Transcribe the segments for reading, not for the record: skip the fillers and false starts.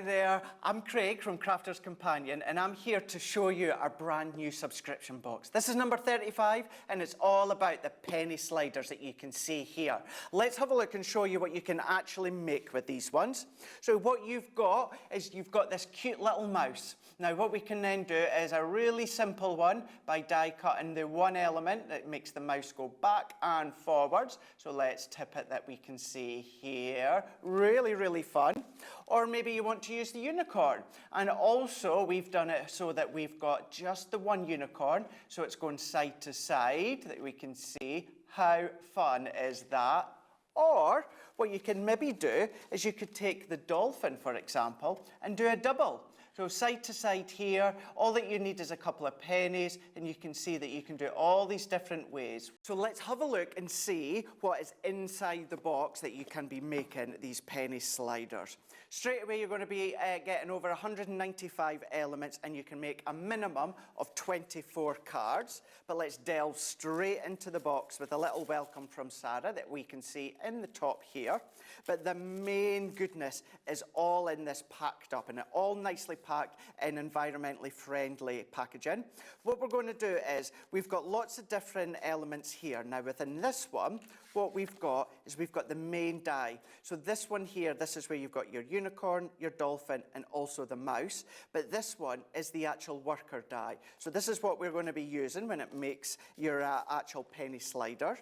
Hi there, I'm Craig from Crafter's Companion and I'm here to show you our brand new subscription box. This is number 35 and it's all about the penny sliders that you can see here. Let's have a look and show you what you can actually make with these ones. So what you've got is you've got this cute little mouse. Now what we can then do is a really simple one by die cutting the one element that makes the mouse go back and forwards. So let's tip it that we can see here. Really, really fun. Or maybe you want to use the unicorn. And also we've done it so that we've got just the one unicorn. So it's going side to side that we can see. How fun is that? Or what you can maybe do is you could take the dolphin, for example, and do a double. So side to side here, all that you need is a couple of pennies, and you can see that you can do it all these different ways. So let's have a look and see what is inside the box that you can be making these penny sliders. Straight away, you're going to be getting over 195 elements, and you can make a minimum of 24 cards. But let's delve straight into the box with a little welcome from Sarah that we can see in the top here. But the main goodness is all in this packed up, and it all nicely packed in environmentally friendly packaging. What we're going to do is we've got lots of different elements here. Now within this one, what we've got is we've got the main die. So this one here, this is where you've got your unicorn, your dolphin, and also the mouse. But this one is the actual worker die. So this is what we're going to be using when it makes your actual penny slider.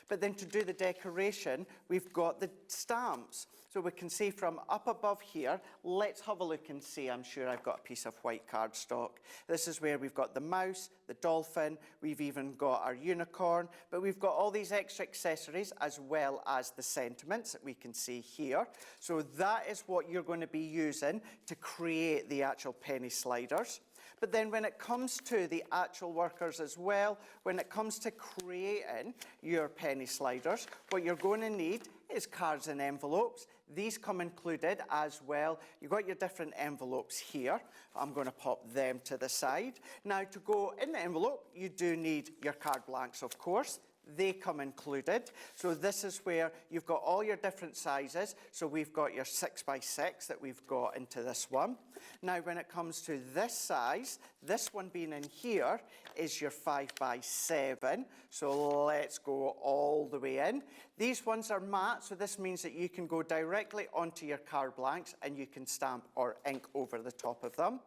But then to do the decoration, we've got the stamps. So we can see from up above here, let's have a look and see. I'm sure I've got a piece of white cardstock. This is where we've got the mouse, the dolphin, we've even got our unicorn, but we've got all these extra accessories as well as the sentiments that we can see here. So that is what you're going to be using to create the actual penny sliders. But then when it comes to the actual workers as well, when it comes to creating your penny sliders, what you're going to need is cards and envelopes. These come included as well. You've got your different envelopes here. I'm going to pop them to the side. Now to go in the envelope, you do need your card blanks, of course. They come included. So this is where you've got all your different sizes. So we've got your 6x6 that we've got into this one. Now when it comes to this size, this one being in here is your 5x7. So let's go all the way in. These ones are matte, so this means that you can go directly onto your card blanks and you can stamp or ink over the top of them.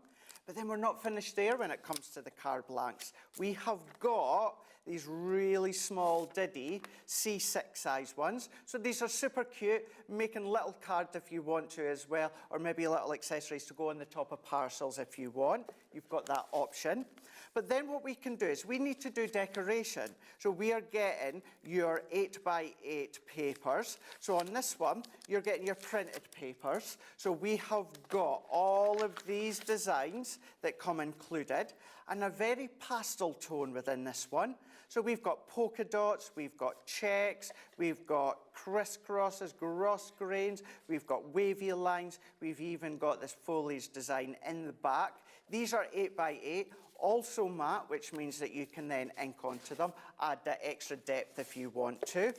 But then we're not finished there when it comes to the card blanks. We have got these really small Diddy C6 size ones. So these are super cute, making little cards if you want to as well, or maybe little accessories to go on the top of parcels if you want. You've got that option. But then what we can do is we need to do decoration. So we are getting your 8x8 papers. So on this one, you're getting your printed papers. So we have got all of these designs that come included and a very pastel tone within this one. So we've got polka dots, we've got checks, we've got crisscrosses, cross grains, we've got wavy lines, we've even got this foliage design in the back. These are 8x8, also matte, which means that you can then ink onto them, add that extra depth if you want to.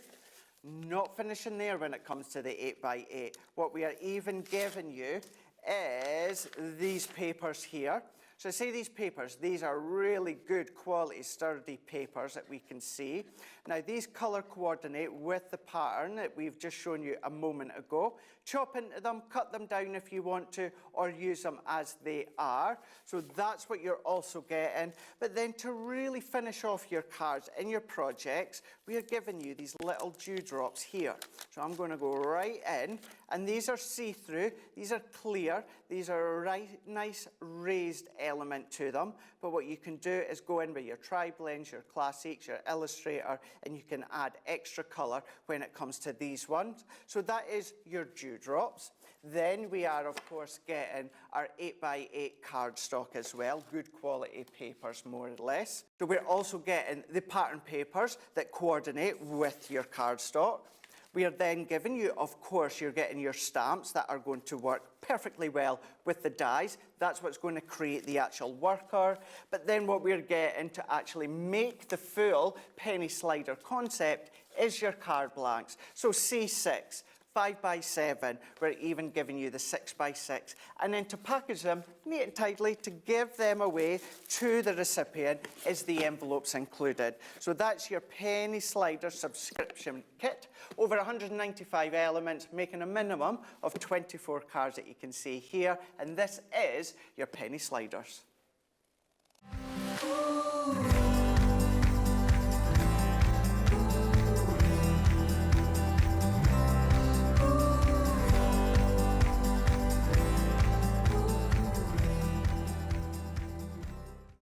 Not finishing there when it comes to the 8x8. What we are even giving you is these papers here. So see these papers, these are really good quality sturdy papers that we can see. Now these colour coordinate with the pattern that we've just shown you a moment ago. Chop into them, cut them down if you want to, or use them as they are. So that's what you're also getting. But then to really finish off your cards in your projects, we are giving you these little dewdrops here. So I'm going to go right in, and these are see-through, these are clear, these are a right, nice raised element to them. But what you can do is go in with your tri-blends, your classics, your illustrator, and you can add extra colour when it comes to these ones. So that is your dewdrops. Then we are, of course, getting our 8x8 cardstock as well, good quality papers, more or less. So we're also getting the pattern papers that coordinate with your cardstock. We are then giving you, of course, you're getting your stamps that are going to work perfectly well with the dies. That's what's going to create the actual worker. But then what we're getting to actually make the full penny slider concept is your card blanks. So C6, 5x7. We're even giving you the 6x6. And then to package them neat and tidily, to give them away to the recipient, is the envelopes included. So that's your penny slider subscription kit. Over 195 elements, making a minimum of 24 cards that you can see here. And this is your penny sliders. Ooh.